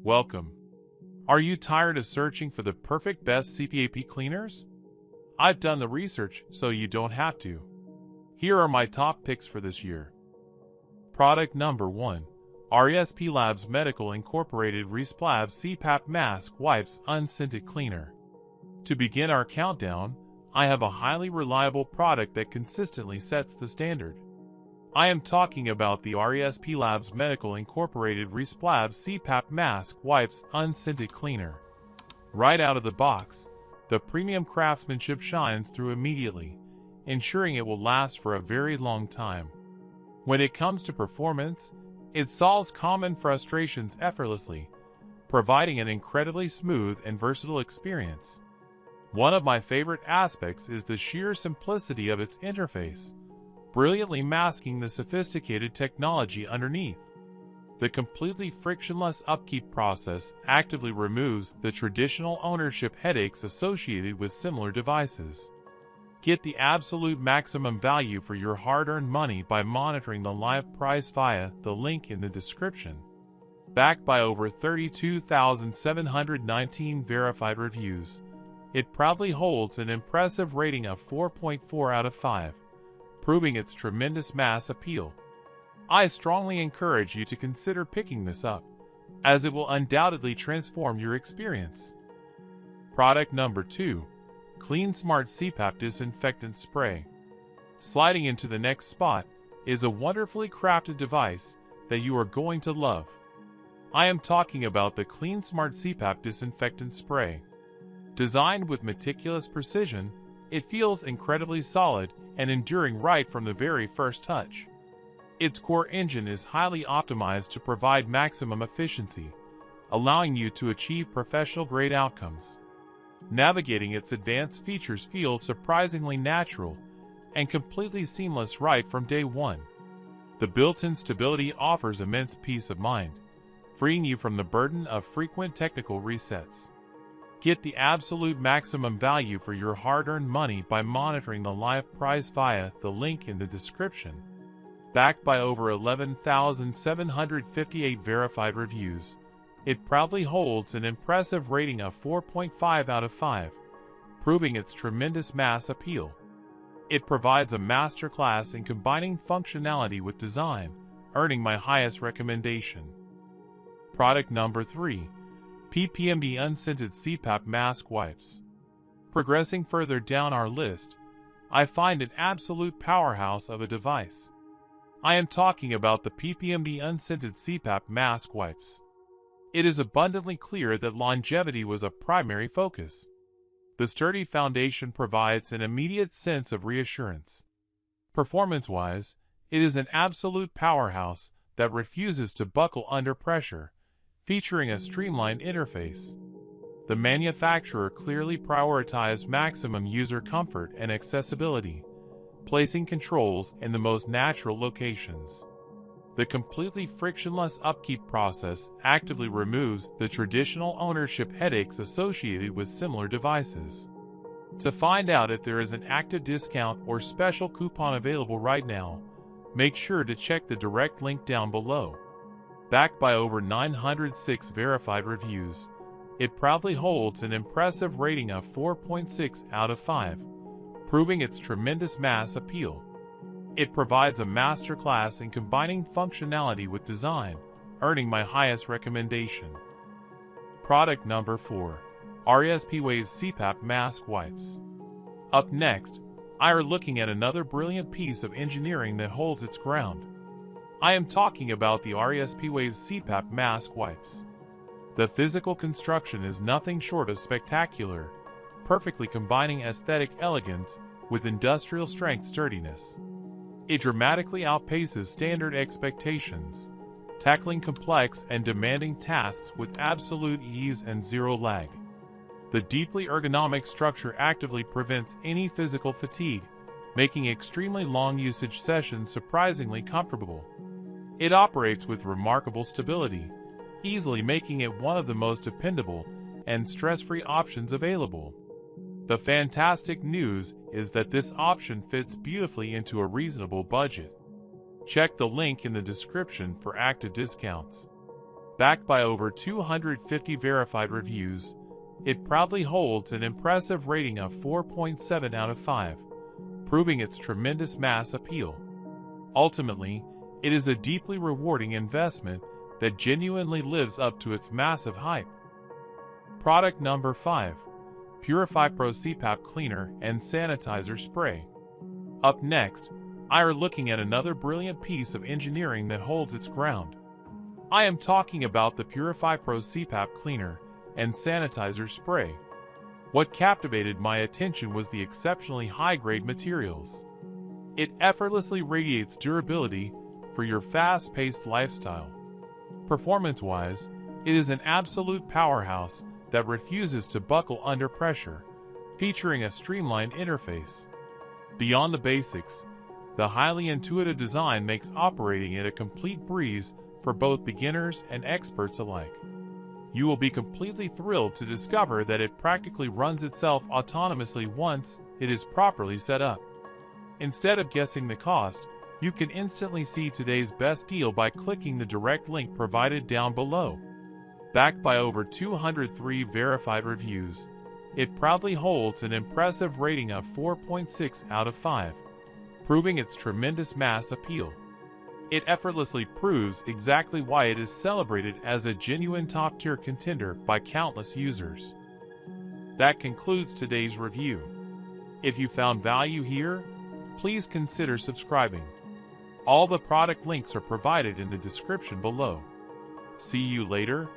Welcome. Are you tired of searching for the perfect best Cpap cleaners? I've done the research so you don't have to. Here are my top picks for this year. Product number 1. RespLabs Medical Incorporated RespLabs Cpap Mask Wipes Unscented Cleaner. To begin our countdown, I have a highly reliable product that consistently sets the standard. I am talking about the RespLabs Medical Incorporated RespLabs Cpap Mask Wipes Unscented Cleaner. Right out of the box, the premium craftsmanship shines through immediately, ensuring it will last for a very long time. When it comes to performance, it solves common frustrations effortlessly, providing an incredibly smooth and versatile experience. One of my favorite aspects is the sheer simplicity of its interface, brilliantly masking the sophisticated technology underneath. The completely frictionless upkeep process actively removes the traditional ownership headaches associated with similar devices. Get the absolute maximum value for your hard-earned money by monitoring the live price via the link in the description. Backed by over 32,719 verified reviews, it proudly holds an impressive rating of 4.4 out of 5, proving its tremendous mass appeal. I strongly encourage you to consider picking this up, as it will undoubtedly transform your experience. Product number 2. CleanSmart Cpap Disinfectant Spray. Sliding into the next spot is a wonderfully crafted device that you are going to love. I am talking about the CleanSmart Cpap Disinfectant Spray. Designed with meticulous precision, it feels incredibly solid and enduring right from the very first touch. Its core engine is highly optimized to provide maximum efficiency, allowing you to achieve professional-grade outcomes. Navigating its advanced features feels surprisingly natural and completely seamless right from day one. The built-in stability offers immense peace of mind, freeing you from the burden of frequent technical resets. Get the absolute maximum value for your hard-earned money by monitoring the live price via the link in the description. Backed by over 11,758 verified reviews, it proudly holds an impressive rating of 4.5 out of 5, proving its tremendous mass appeal. It provides a masterclass in combining functionality with design, earning my highest recommendation. Product number 3. PAPMD Unscented Cpap Mask Wipes. Progressing further down our list, I find an absolute powerhouse of a device. I am talking about the PAPMD Unscented Cpap Mask Wipes. It is abundantly clear that longevity was a primary focus. The sturdy foundation provides an immediate sense of reassurance. Performance-wise, it is an absolute powerhouse that refuses to buckle under pressure, featuring a streamlined interface. The manufacturer clearly prioritized maximum user comfort and accessibility, placing controls in the most natural locations. The completely frictionless upkeep process actively removes the traditional ownership headaches associated with similar devices. To find out if there is an active discount or special coupon available right now, make sure to check the direct link down below. Backed by over 906 verified reviews, it proudly holds an impressive rating of 4.6 out of 5, proving its tremendous mass appeal. It provides a masterclass in combining functionality with design, earning my highest recommendation. Product number 4. RespWave Cpap Mask Wipes. Up next, I are looking at another brilliant piece of engineering that holds its ground. I am talking about the RespWave Cpap Mask Wipes. The physical construction is nothing short of spectacular, perfectly combining aesthetic elegance with industrial-strength sturdiness. It dramatically outpaces standard expectations, tackling complex and demanding tasks with absolute ease and zero lag. The deeply ergonomic structure actively prevents any physical fatigue, making extremely long usage sessions surprisingly comfortable. It operates with remarkable stability, easily making it one of the most dependable and stress-free options available. The fantastic news is that this option fits beautifully into a reasonable budget. Check the link in the description for active discounts. Backed by over 250 verified reviews, it proudly holds an impressive rating of 4.7 out of 5, proving its tremendous mass appeal. Ultimately, it is a deeply rewarding investment that genuinely lives up to its massive hype. Product number 5. Purefypro Cpap Cleaner and Sanitizer Spray. Up next, I are looking at another brilliant piece of engineering that holds its ground. I am talking about the Purefypro Cpap Cleaner and Sanitizer Spray. What captivated my attention was the exceptionally high-grade materials. It effortlessly radiates durability for your fast-paced lifestyle. Performance-wise, it is an absolute powerhouse that refuses to buckle under pressure, featuring a streamlined interface. Beyond the basics, the highly intuitive design makes operating it a complete breeze for both beginners and experts alike. You will be completely thrilled to discover that it practically runs itself autonomously once it is properly set up. Instead of guessing the cost, you can instantly see today's best deal by clicking the direct link provided down below. Backed by over 203 verified reviews, it proudly holds an impressive rating of 4.6 out of 5, proving its tremendous mass appeal. It effortlessly proves exactly why it is celebrated as a genuine top-tier contender by countless users. That concludes today's review. If you found value here, please consider subscribing. All the product links are provided in the description below. See you later.